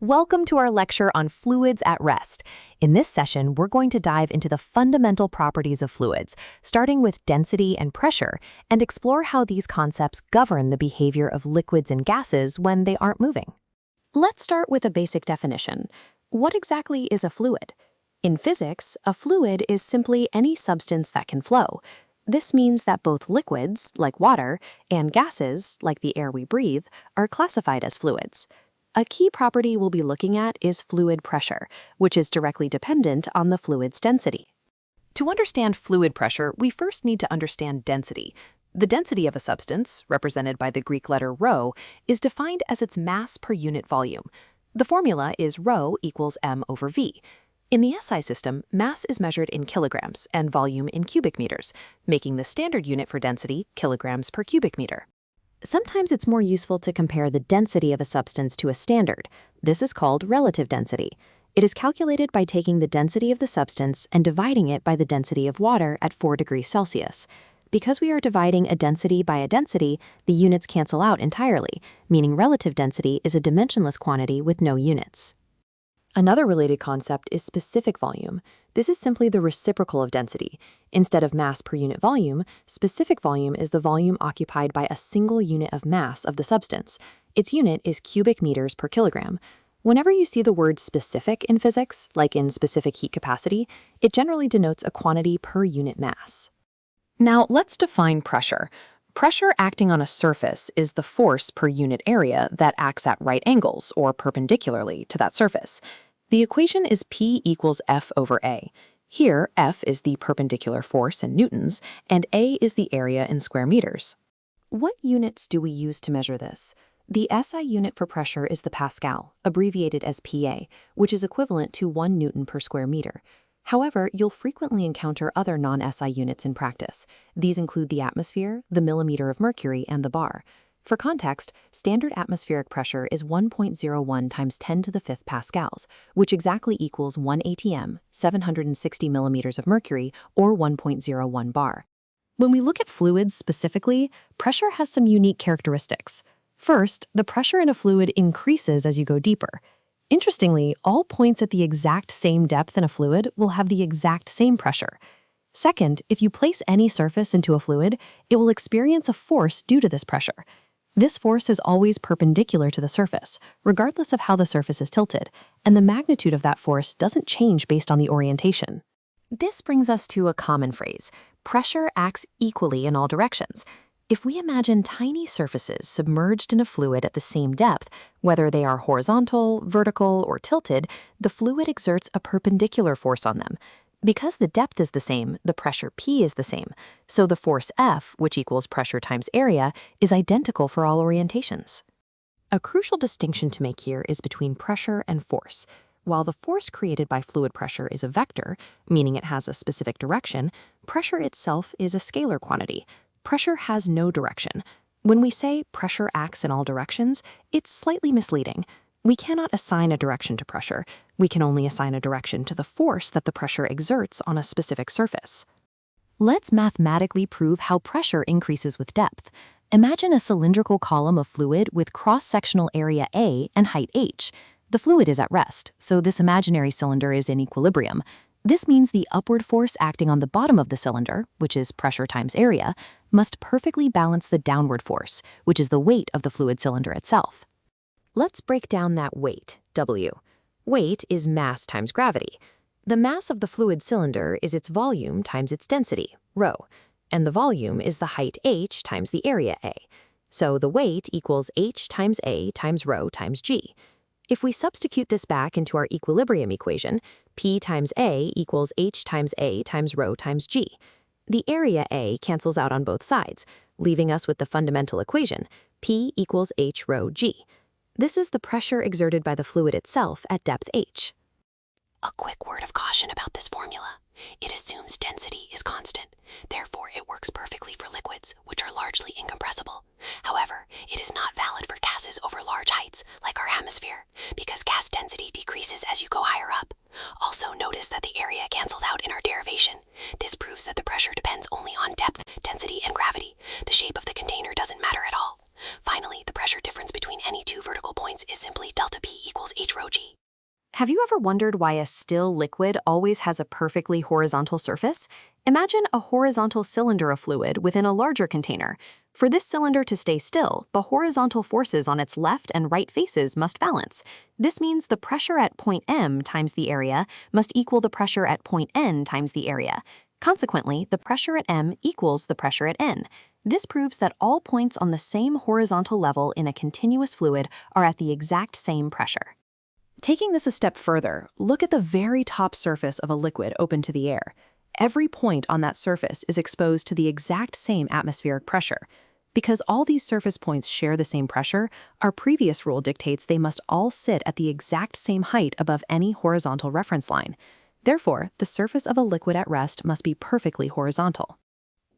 Welcome to our lecture on fluids at rest. In this session, we're going to dive into the fundamental properties of fluids, starting with density and pressure, and explore how these concepts govern the behavior of liquids and gases when they aren't moving. Let's start with a basic definition. What exactly is a fluid? In physics, a fluid is simply any substance that can flow. This means that both liquids, like water, and gases, like the air we breathe, are classified as fluids. A key property we'll be looking at is fluid pressure, which is directly dependent on the fluid's density. To understand fluid pressure, we first need to understand density. The density of a substance, represented by the Greek letter rho, is defined as its mass per unit volume. The formula is rho equals m/v. In the SI system, mass is measured in kilograms and volume in cubic meters, making the standard unit for density kilograms per cubic meter. Sometimes it's more useful to compare the density of a substance to a standard. This is called relative density. It is calculated by taking the density of the substance and dividing it by the density of water at 4 degrees Celsius. Because we are dividing a density by a density, the units cancel out entirely, meaning relative density is a dimensionless quantity with no units. Another related concept is specific volume. This is simply the reciprocal of density. Instead of mass per unit volume, specific volume is the volume occupied by a single unit of mass of the substance. Its unit is cubic meters per kilogram. Whenever you see the word specific in physics, like in specific heat capacity, it generally denotes a quantity per unit mass. Now, let's define pressure. Pressure acting on a surface is the force per unit area that acts at right angles or perpendicularly to that surface. The equation is P equals F/A. Here, F is the perpendicular force in newtons, and A is the area in square meters. What units do we use to measure this? The SI unit for pressure is the Pascal, abbreviated as PA, which is equivalent to 1 Newton per square meter. However, you'll frequently encounter other non-SI units in practice. These include the atmosphere, the millimeter of mercury, and the bar. For context, standard atmospheric pressure is 1.01 times 10 to the 5th pascals, which exactly equals 1 atm, 760 millimeters of mercury, or 1.01 bar. When we look at fluids specifically, pressure has some unique characteristics. First, the pressure in a fluid increases as you go deeper. Interestingly, all points at the exact same depth in a fluid will have the exact same pressure. Second, if you place any surface into a fluid, it will experience a force due to this pressure. This force is always perpendicular to the surface, regardless of how the surface is tilted, and the magnitude of that force doesn't change based on the orientation. This brings us to a common phrase: pressure acts equally in all directions. If we imagine tiny surfaces submerged in a fluid at the same depth, whether they are horizontal, vertical, or tilted, the fluid exerts a perpendicular force on them. Because the depth is the same, the pressure P is the same, so the force F, which equals pressure times area, is identical for all orientations. A crucial distinction to make here is between pressure and force. While the force created by fluid pressure is a vector, meaning it has a specific direction, pressure itself is a scalar quantity. Pressure has no direction. When we say pressure acts in all directions, it's slightly misleading. We cannot assign a direction to pressure. We can only assign a direction to the force that the pressure exerts on a specific surface. Let's mathematically prove how pressure increases with depth. Imagine a cylindrical column of fluid with cross-sectional area A and height h. The fluid is at rest, so this imaginary cylinder is in equilibrium. This means the upward force acting on the bottom of the cylinder, which is pressure times area, must perfectly balance the downward force, which is the weight of the fluid cylinder itself. Let's break down that weight, W. Weight is mass times gravity. The mass of the fluid cylinder is its volume times its density, rho, and the volume is the height h times the area A. So the weight equals h times A times rho times g. If we substitute this back into our equilibrium equation, P times A equals h times A times rho times g. The area A cancels out on both sides, leaving us with the fundamental equation, P equals h rho g. This is the pressure exerted by the fluid itself at depth h. A quick word of caution about this formula. It assumes density is constant. Therefore, it works perfectly for liquids, which are largely incompressible. However, it is not valid for gases over large heights, like our atmosphere, because gas density decreases as you go higher up. Also, notice that the area canceled out in our derivation. This proves that the pressure depends only on depth, density, and gravity. The shape of the container doesn't matter at all. Finally, the pressure difference between any two vertical points is simply delta P equals H rho G. Have you ever wondered why a still liquid always has a perfectly horizontal surface? Imagine a horizontal cylinder of fluid within a larger container. For this cylinder to stay still, the horizontal forces on its left and right faces must balance. This means the pressure at point M times the area must equal the pressure at point N times the area. Consequently, the pressure at M equals the pressure at N. This proves that all points on the same horizontal level in a continuous fluid are at the exact same pressure. Taking this a step further, look at the very top surface of a liquid open to the air. Every point on that surface is exposed to the exact same atmospheric pressure. Because all these surface points share the same pressure, our previous rule dictates they must all sit at the exact same height above any horizontal reference line. Therefore, the surface of a liquid at rest must be perfectly horizontal.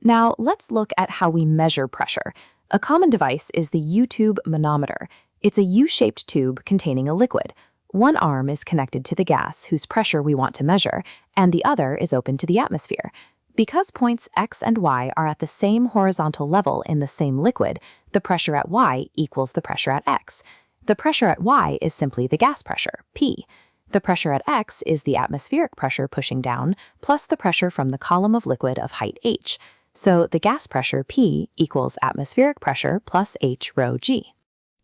Now, let's look at how we measure pressure. A common device is the U-tube manometer. It's a U-shaped tube containing a liquid. One arm is connected to the gas whose pressure we want to measure, and the other is open to the atmosphere. Because points X and Y are at the same horizontal level in the same liquid, the pressure at Y equals the pressure at X. The pressure at Y is simply the gas pressure, P. The pressure at X is the atmospheric pressure pushing down, plus the pressure from the column of liquid of height H. So the gas pressure, P, equals atmospheric pressure plus H rho G.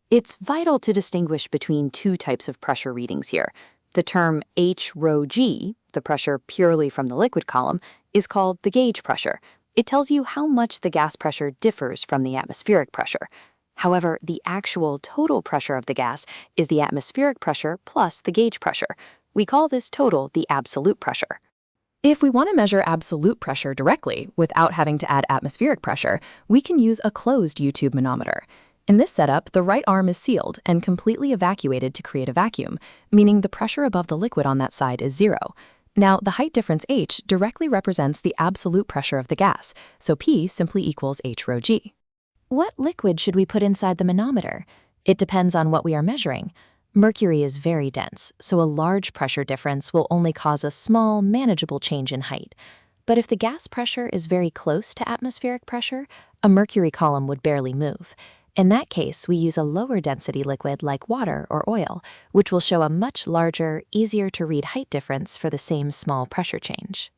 It's vital to distinguish between two types of pressure readings here. The term H rho G, the pressure purely from the liquid column, is called the gauge pressure. It tells you how much the gas pressure differs from the atmospheric pressure. However, the actual total pressure of the gas is the atmospheric pressure plus the gauge pressure. We call this total the absolute pressure. If we want to measure absolute pressure directly without having to add atmospheric pressure, we can use a closed U-tube manometer. In this setup, the right arm is sealed and completely evacuated to create a vacuum, meaning the pressure above the liquid on that side is zero. Now, the height difference H directly represents the absolute pressure of the gas, so P simply equals H rho G. What liquid should we put inside the manometer? It depends on what we are measuring. Mercury is very dense, so a large pressure difference will only cause a small, manageable change in height. But if the gas pressure is very close to atmospheric pressure, a mercury column would barely move. In that case, we use a lower density liquid like water or oil, which will show a much larger, easier to read height difference for the same small pressure change.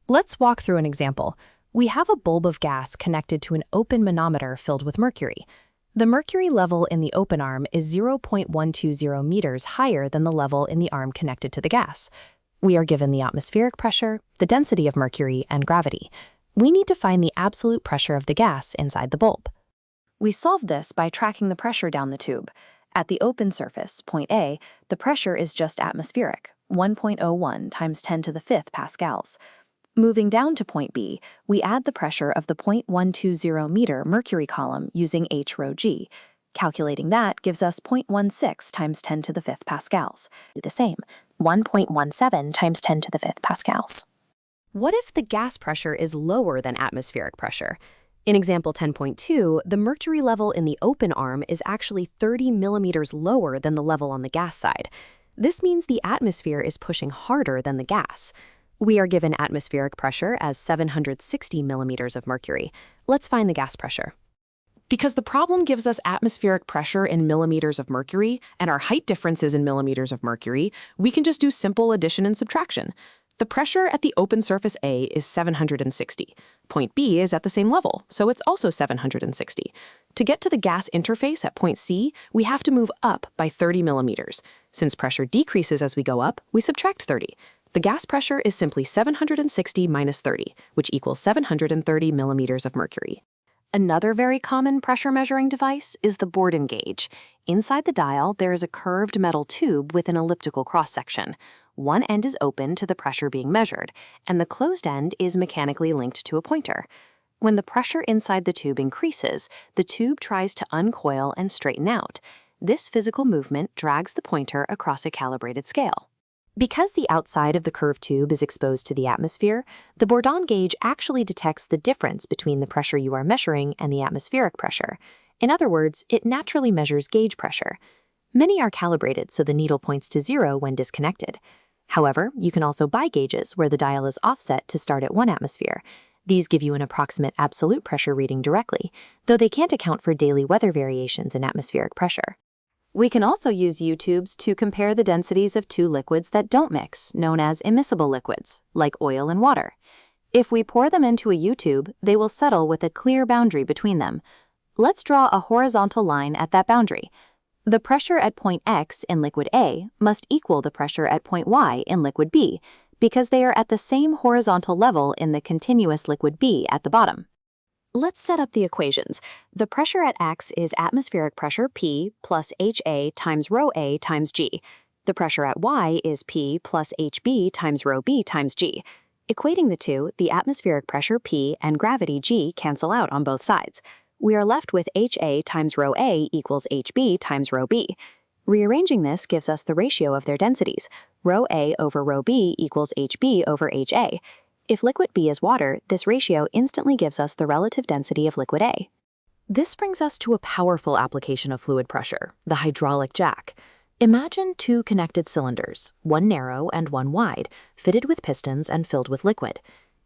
Let's walk through an example. We have a bulb of gas connected to an open manometer filled with mercury. The mercury level in the open arm is 0.120 meters higher than the level in the arm connected to the gas. We are given the atmospheric pressure, the density of mercury, and gravity. We need to find the absolute pressure of the gas inside the bulb. We solve this by tracking the pressure down the tube. At the open surface, point A, the pressure is just atmospheric, 1.01 times 10 to the 5th pascals. Moving down to point B, we add the pressure of the 0.120 meter mercury column using H rho G. Calculating that gives us 0.16 times 10 to the 5th pascals. The same, 1.17 times 10 to the 5th pascals. What if the gas pressure is lower than atmospheric pressure? In example 10.2, the mercury level in the open arm is actually 30 millimeters lower than the level on the gas side. This means the atmosphere is pushing harder than the gas. We are given atmospheric pressure as 760 millimeters of mercury. Let's find the gas pressure. Because the problem gives us atmospheric pressure in millimeters of mercury and our height difference is in millimeters of mercury, we can just do simple addition and subtraction. The pressure at the open surface A is 760. Point B is at the same level, so it's also 760. To get to the gas interface at point C, we have to move up by 30 millimeters. Since pressure decreases as we go up, we subtract 30. The gas pressure is simply 760 minus 30, which equals 730 millimeters of mercury. Another very common pressure measuring device is the Borden gauge. Inside the dial, there is a curved metal tube with an elliptical cross-section. One end is open to the pressure being measured, and the closed end is mechanically linked to a pointer. When the pressure inside the tube increases, the tube tries to uncoil and straighten out. This physical movement drags the pointer across a calibrated scale. Because the outside of the curved tube is exposed to the atmosphere, the Borden gauge actually detects the difference between the pressure you are measuring and the atmospheric pressure. In other words, it naturally measures gauge pressure. Many are calibrated so the needle points to 0 when disconnected. However, you can also buy gauges where the dial is offset to start at 1 atmosphere. These give you an approximate absolute pressure reading directly, though they can't account for daily weather variations in atmospheric pressure. We can also use U-tubes to compare the densities of two liquids that don't mix, known as immiscible liquids, like oil and water. If we pour them into a U-tube, they will settle with a clear boundary between them. Let's draw a horizontal line at that boundary. The pressure at point X in liquid A must equal the pressure at point Y in liquid B, because they are at the same horizontal level in the continuous liquid B at the bottom. Let's set up the equations. The pressure at X is atmospheric pressure P plus HA times rho A times G. The pressure at Y is P plus HB times rho B times G. Equating the two, the atmospheric pressure P and gravity G cancel out on both sides. We are left with HA times rho A equals HB times rho B. Rearranging this gives us the ratio of their densities. Rho A over rho B equals HB over HA. If liquid B is water, this ratio instantly gives us the relative density of liquid A. This brings us to a powerful application of fluid pressure, the hydraulic jack. Imagine two connected cylinders, one narrow and one wide, fitted with pistons and filled with liquid.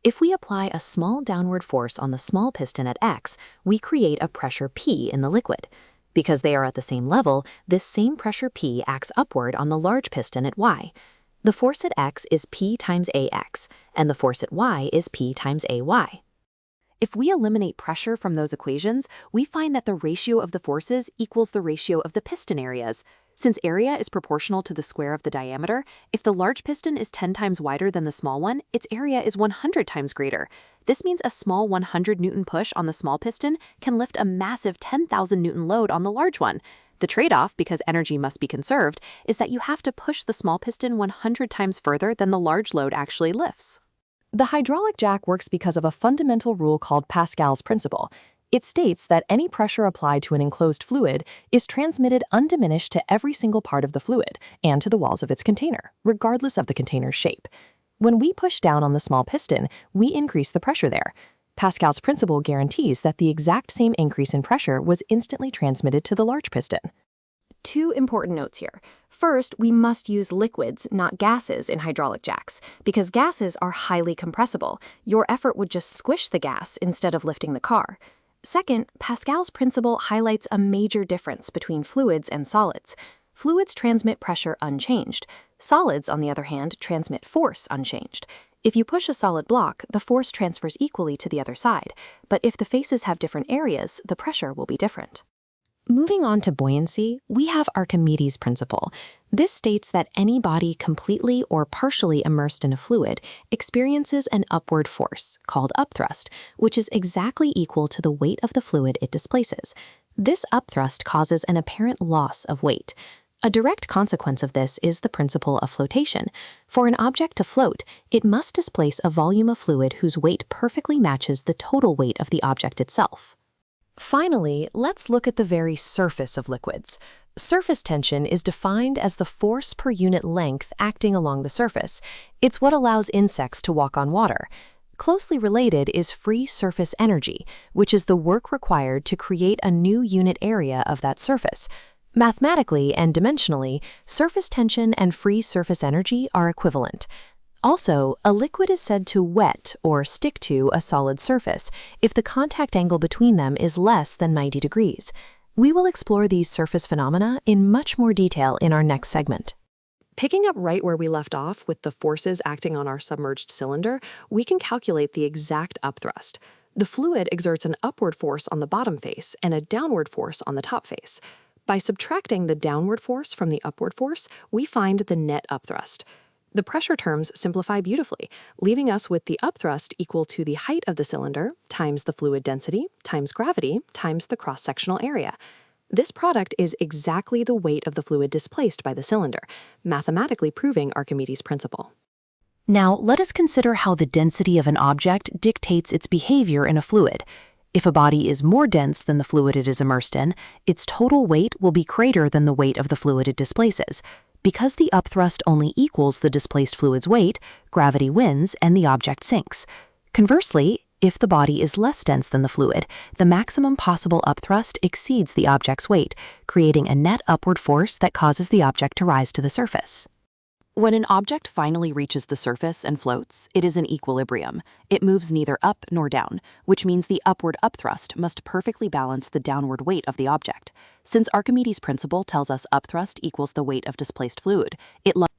If we apply a small downward force on the small piston at X, we create a pressure P in the liquid. Because they are at the same level, this same pressure P acts upward on the large piston at Y. The force at X is P times AX, and the force at Y is P times AY. If we eliminate pressure from those equations, we find that the ratio of the forces equals the ratio of the piston areas. Since area is proportional to the square of the diameter, if the large piston is 10 times wider than the small one, its area is 100 times greater. This means a small 100 Newton push on the small piston can lift a massive 10,000 Newton load on the large one. The trade-off, because energy must be conserved, is that you have to push the small piston 100 times further than the large load actually lifts. The hydraulic jack works because of a fundamental rule called Pascal's principle. It states that any pressure applied to an enclosed fluid is transmitted undiminished to every single part of the fluid and to the walls of its container, regardless of the container's shape. When we push down on the small piston, we increase the pressure there. Pascal's principle guarantees that the exact same increase in pressure was instantly transmitted to the large piston. Two important notes here. First, we must use liquids, not gases, in hydraulic jacks, because gases are highly compressible. Your effort would just squish the gas instead of lifting the car. Second, Pascal's principle highlights a major difference between fluids and solids. Fluids transmit pressure unchanged. Solids, on the other hand, transmit force unchanged. If you push a solid block, the force transfers equally to the other side, but if the faces have different areas, the pressure will be different. Moving on to buoyancy, we have Archimedes' principle. This states that any body completely or partially immersed in a fluid experiences an upward force, called upthrust, which is exactly equal to the weight of the fluid it displaces. This upthrust causes an apparent loss of weight. A direct consequence of this is the principle of flotation. For an object to float, it must displace a volume of fluid whose weight perfectly matches the total weight of the object itself. Finally, let's look at the very surface of liquids. Surface tension is defined as the force per unit length acting along the surface. It's what allows insects to walk on water. Closely related is free surface energy, which is the work required to create a new unit area of that surface. Mathematically and dimensionally, surface tension and free surface energy are equivalent. Also, a liquid is said to wet or stick to a solid surface if the contact angle between them is less than 90 degrees. We will explore these surface phenomena in much more detail in our next segment. Picking up right where we left off with the forces acting on our submerged cylinder, we can calculate the exact upthrust. The fluid exerts an upward force on the bottom face and a downward force on the top face. By subtracting the downward force from the upward force, we find the net upthrust. The pressure terms simplify beautifully, leaving us with the upthrust equal to the height of the cylinder times the fluid density times gravity times the cross-sectional area. This product is exactly the weight of the fluid displaced by the cylinder, mathematically proving Archimedes' principle. Now, let us consider how the density of an object dictates its behavior in a fluid. If a body is more dense than the fluid it is immersed in, its total weight will be greater than the weight of the fluid it displaces. Because the upthrust only equals the displaced fluid's weight, gravity wins and the object sinks. Conversely, if the body is less dense than the fluid, the maximum possible upthrust exceeds the object's weight, creating a net upward force that causes the object to rise to the surface. When an object finally reaches the surface and floats, it is in equilibrium. It moves neither up nor down, which means the upward upthrust must perfectly balance the downward weight of the object. Since Archimedes' principle tells us upthrust equals the weight of displaced fluid,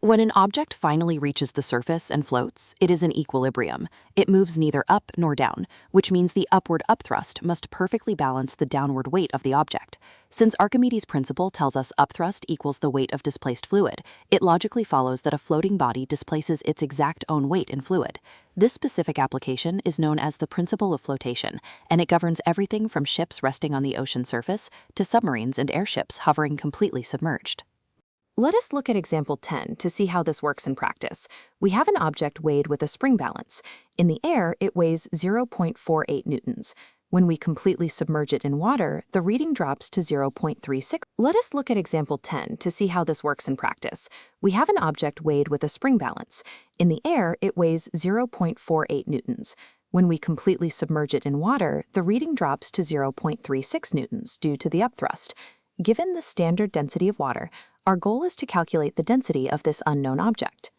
when an object finally reaches the surface and floats, it is in equilibrium. It moves neither up nor down, which means the upward upthrust must perfectly balance the downward weight of the object. Since Archimedes' principle tells us upthrust equals the weight of displaced fluid, it logically follows that a floating body displaces its exact own weight in fluid. This specific application is known as the principle of flotation, and it governs everything from ships resting on the ocean surface to submarines and airships hovering completely submerged. Let us look at example 10 to see how this works in practice. We have an object weighed with a spring balance. In the air, it weighs 0.48 newtons. When we completely submerge it in water, the reading drops to 0.36. Let us look at example 10 to see how this works in practice. We have an object weighed with a spring balance. In the air, it weighs 0.48 newtons. When we completely submerge it in water, the reading drops to 0.36 newtons due to the upthrust. Given the standard density of water, our goal is to calculate the density of this unknown object.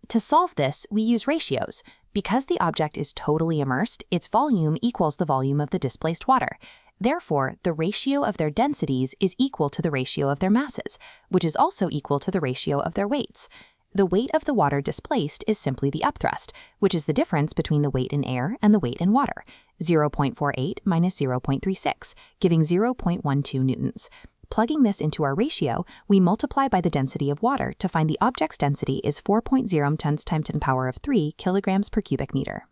To solve this, we use ratios. Because the object is totally immersed, its volume equals the volume of the displaced water. Therefore, the ratio of their densities is equal to the ratio of their masses, which is also equal to the ratio of their weights. The weight of the water displaced is simply the upthrust, which is the difference between the weight in air and the weight in water, 0.48 minus 0.36, giving 0.12 newtons. Plugging this into our ratio, we multiply by the density of water to find the object's density is 4.0 tons times 10 to the power of 3 kilograms per cubic meter.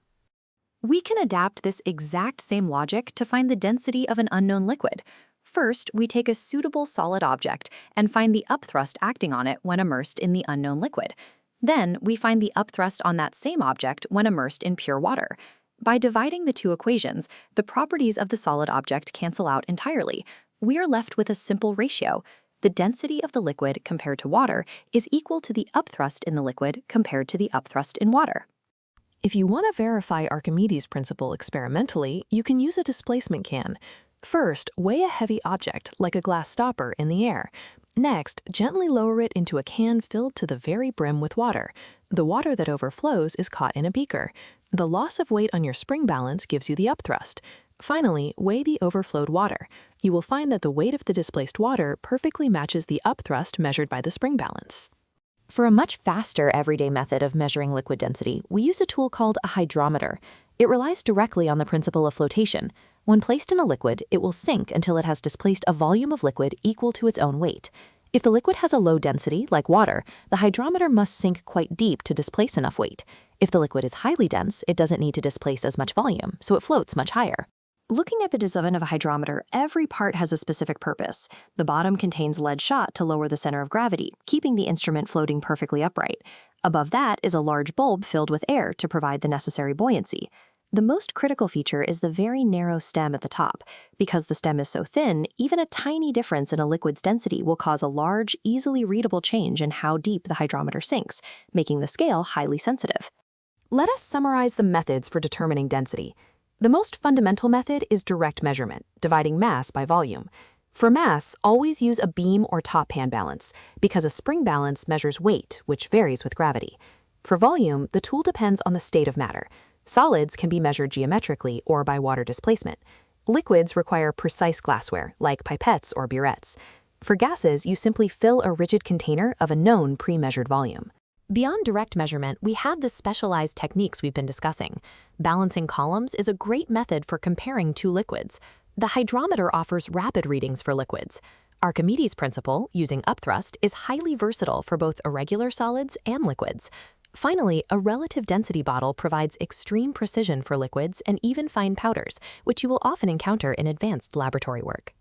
We can adapt this exact same logic to find the density of an unknown liquid. First, we take a suitable solid object and find the upthrust acting on it when immersed in the unknown liquid. Then, we find the upthrust on that same object when immersed in pure water. By dividing the two equations, the properties of the solid object cancel out entirely. We are left with a simple ratio. The density of the liquid compared to water is equal to the upthrust in the liquid compared to the upthrust in water. If you want to verify Archimedes' principle experimentally, you can use a displacement can. First, weigh a heavy object, like a glass stopper, in the air. Next, gently lower it into a can filled to the very brim with water. The water that overflows is caught in a beaker. The loss of weight on your spring balance gives you the upthrust. Finally, weigh the overflowed water. You will find that the weight of the displaced water perfectly matches the upthrust measured by the spring balance. For a much faster everyday method of measuring liquid density, we use a tool called a hydrometer. It relies directly on the principle of flotation. When placed in a liquid, it will sink until it has displaced a volume of liquid equal to its own weight. If the liquid has a low density, like water, the hydrometer must sink quite deep to displace enough weight. If the liquid is highly dense, it doesn't need to displace as much volume, so it floats much higher. Looking at the design of a hydrometer, every part has a specific purpose. The bottom contains lead shot to lower the center of gravity, keeping the instrument floating perfectly upright. Above that is a large bulb filled with air to provide the necessary buoyancy. The most critical feature is the very narrow stem at the top. Because the stem is so thin, even a tiny difference in a liquid's density will cause a large, easily readable change in how deep the hydrometer sinks, making the scale highly sensitive. Let us summarize the methods for determining density. The most fundamental method is direct measurement, dividing mass by volume. For mass, always use a beam or top hand balance, because a spring balance measures weight, which varies with gravity. For volume, the tool depends on the state of matter. Solids can be measured geometrically or by water displacement. Liquids require precise glassware, like pipettes or burettes. For gases, you simply fill a rigid container of a known pre-measured volume. Beyond direct measurement, we have the specialized techniques we've been discussing. Balancing columns is a great method for comparing two liquids. The hydrometer offers rapid readings for liquids. Archimedes' principle, using upthrust, is highly versatile for both irregular solids and liquids. Finally, a relative density bottle provides extreme precision for liquids and even fine powders, which you will often encounter in advanced laboratory work.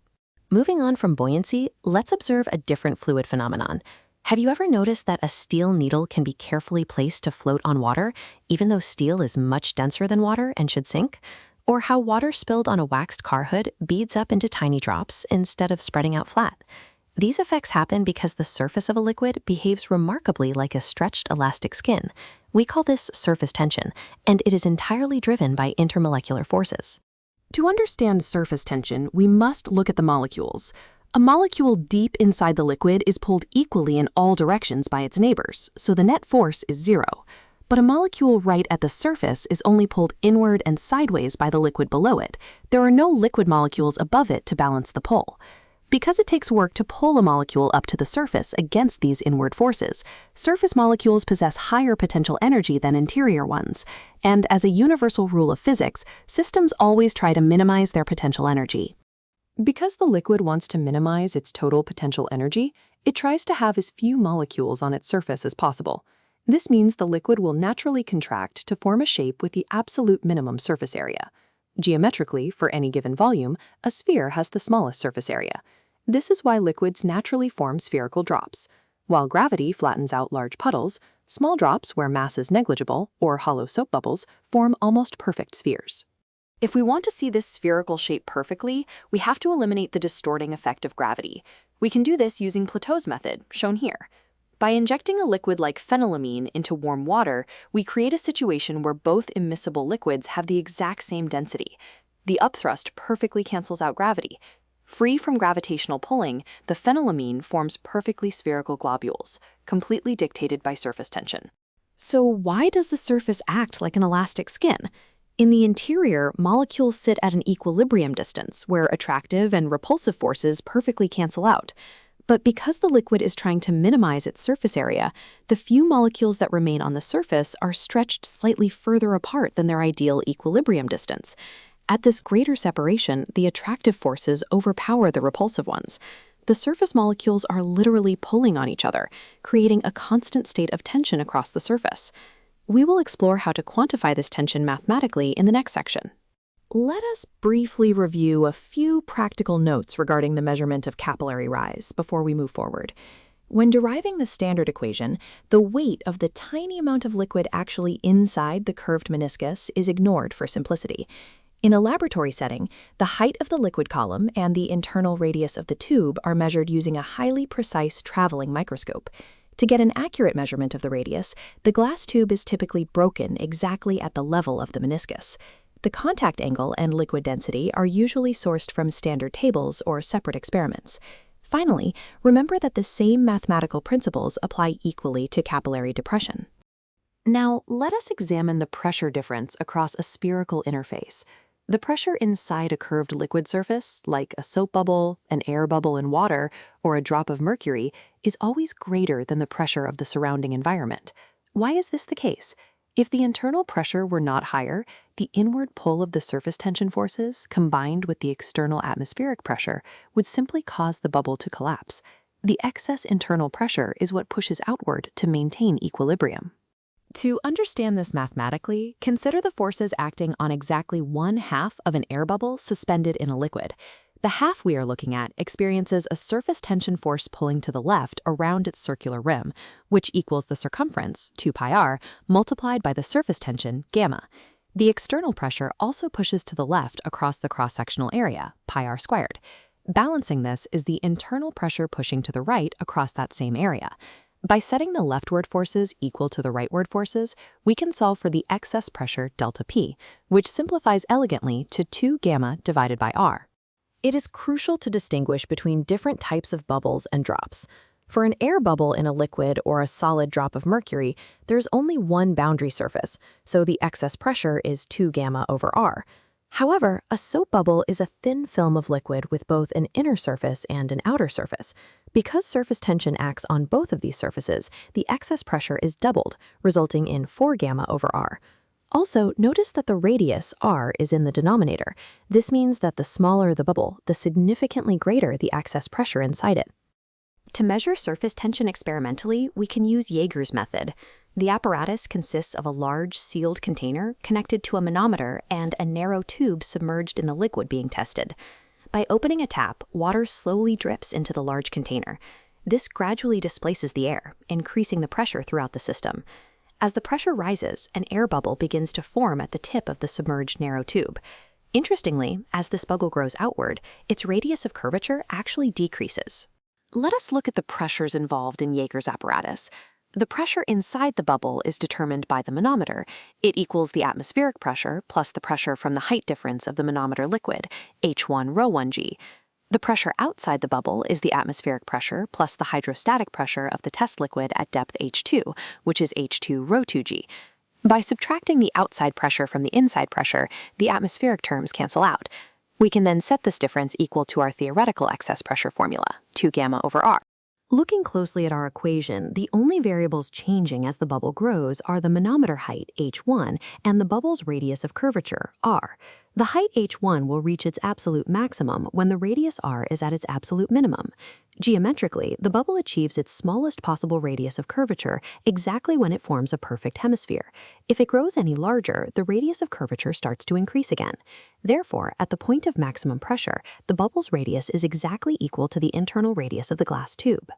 Moving on from buoyancy, let's observe a different fluid phenomenon. Have you ever noticed that a steel needle can be carefully placed to float on water, even though steel is much denser than water and should sink? Or how water spilled on a waxed car hood beads up into tiny drops instead of spreading out flat? These effects happen because the surface of a liquid behaves remarkably like a stretched elastic skin. We call this surface tension, and it is entirely driven by intermolecular forces. To understand surface tension, we must look at the molecules. A molecule deep inside the liquid is pulled equally in all directions by its neighbors, so the net force is zero. But a molecule right at the surface is only pulled inward and sideways by the liquid below it. There are no liquid molecules above it to balance the pull. Because it takes work to pull a molecule up to the surface against these inward forces, surface molecules possess higher potential energy than interior ones. And as a universal rule of physics, systems always try to minimize their potential energy. Because the liquid wants to minimize its total potential energy, it tries to have as few molecules on its surface as possible. This means the liquid will naturally contract to form a shape with the absolute minimum surface area. Geometrically, for any given volume, a sphere has the smallest surface area. This is why liquids naturally form spherical drops. While gravity flattens out large puddles, small drops where mass is negligible, or hollow soap bubbles, form almost perfect spheres. If we want to see this spherical shape perfectly, we have to eliminate the distorting effect of gravity. We can do this using Plateau's method, shown here. By injecting a liquid like phenylamine into warm water, we create a situation where both immiscible liquids have the exact same density. The upthrust perfectly cancels out gravity. Free from gravitational pulling, the phenylamine forms perfectly spherical globules, completely dictated by surface tension. So why does the surface act like an elastic skin? In the interior, molecules sit at an equilibrium distance, where attractive and repulsive forces perfectly cancel out. But because the liquid is trying to minimize its surface area, the few molecules that remain on the surface are stretched slightly further apart than their ideal equilibrium distance. At this greater separation, the attractive forces overpower the repulsive ones. The surface molecules are literally pulling on each other, creating a constant state of tension across the surface. We will explore how to quantify this tension mathematically in the next section. Let us briefly review a few practical notes regarding the measurement of capillary rise before we move forward. When deriving the standard equation, the weight of the tiny amount of liquid actually inside the curved meniscus is ignored for simplicity. In a laboratory setting, the height of the liquid column and the internal radius of the tube are measured using a highly precise traveling microscope. To get an accurate measurement of the radius, the glass tube is typically broken exactly at the level of the meniscus. The contact angle and liquid density are usually sourced from standard tables or separate experiments. Finally, remember that the same mathematical principles apply equally to capillary depression. Now, let us examine the pressure difference across a spherical interface. The pressure inside a curved liquid surface, like a soap bubble, an air bubble in water, or a drop of mercury, is always greater than the pressure of the surrounding environment. Why is this the case? If the internal pressure were not higher, the inward pull of the surface tension forces, combined with the external atmospheric pressure, would simply cause the bubble to collapse. The excess internal pressure is what pushes outward to maintain equilibrium. To understand this mathematically, consider the forces acting on exactly 1/2 of an air bubble suspended in a liquid. The half we are looking at experiences a surface tension force pulling to the left around its circular rim, which equals the circumference, 2πr, multiplied by the surface tension, gamma. The external pressure also pushes to the left across the cross-sectional area, πr². Balancing this is the internal pressure pushing to the right across that same area. By setting the leftward forces equal to the rightward forces, we can solve for the excess pressure delta P, which simplifies elegantly to 2 gamma divided by r. It is crucial to distinguish between different types of bubbles and drops. For an air bubble in a liquid or a solid drop of mercury, there's only one boundary surface, so the excess pressure is 2 gamma over r. However, a soap bubble is a thin film of liquid with both an inner surface and an outer surface. Because surface tension acts on both of these surfaces, the excess pressure is doubled, resulting in 4 gamma over r. Also, notice that the radius, r, is in the denominator. This means that the smaller the bubble, the significantly greater the excess pressure inside it. To measure surface tension experimentally, we can use Jaeger's method. The apparatus consists of a large sealed container connected to a manometer and a narrow tube submerged in the liquid being tested. By opening a tap, water slowly drips into the large container. This gradually displaces the air, increasing the pressure throughout the system. As the pressure rises, an air bubble begins to form at the tip of the submerged narrow tube. Interestingly, as this bubble grows outward, its radius of curvature actually decreases. Let us look at the pressures involved in Jaeger's apparatus. The pressure inside the bubble is determined by the manometer. It equals the atmospheric pressure plus the pressure from the height difference of the manometer liquid, H1 ρ1g. The pressure outside the bubble is the atmospheric pressure plus the hydrostatic pressure of the test liquid at depth h2, which is h2 rho 2g. By subtracting the outside pressure from the inside pressure, the atmospheric terms cancel out. We can then set this difference equal to our theoretical excess pressure formula, 2 gamma over r. Looking closely at our equation, the only variables changing as the bubble grows are the manometer height, h1, and the bubble's radius of curvature, r. The height h1 will reach its absolute maximum when the radius r is at its absolute minimum. Geometrically, the bubble achieves its smallest possible radius of curvature exactly when it forms a perfect hemisphere. If it grows any larger, the radius of curvature starts to increase again. Therefore, at the point of maximum pressure, the bubble's radius is exactly equal to the internal radius of the glass tube.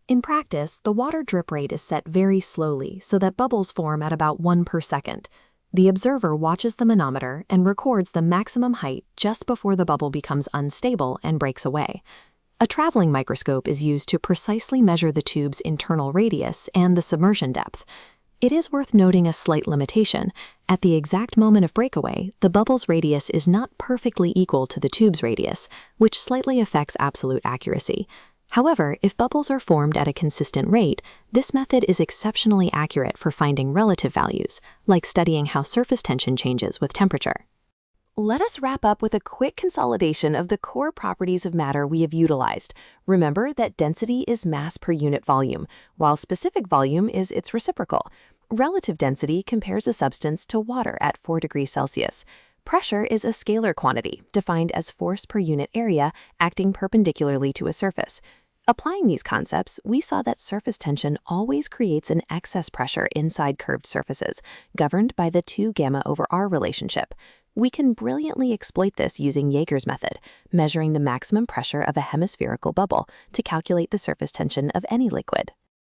In practice, the water drip rate is set very slowly so that bubbles form at about 1 per second. The observer watches the manometer and records the maximum height just before the bubble becomes unstable and breaks away. A traveling microscope is used to precisely measure the tube's internal radius and the submersion depth. It is worth noting a slight limitation. At the exact moment of breakaway, the bubble's radius is not perfectly equal to the tube's radius, which slightly affects absolute accuracy. However, if bubbles are formed at a consistent rate, this method is exceptionally accurate for finding relative values, like studying how surface tension changes with temperature. Let us wrap up with a quick consolidation of the core properties of matter we have utilized. Remember that density is mass per unit volume, while specific volume is its reciprocal. Relative density compares a substance to water at 4 degrees Celsius. Pressure is a scalar quantity, defined as force per unit area acting perpendicularly to a surface. Applying these concepts, we saw that surface tension always creates an excess pressure inside curved surfaces, governed by the 2 gamma over r relationship. We can brilliantly exploit this using Jaeger's method, measuring the maximum pressure of a hemispherical bubble to calculate the surface tension of any liquid.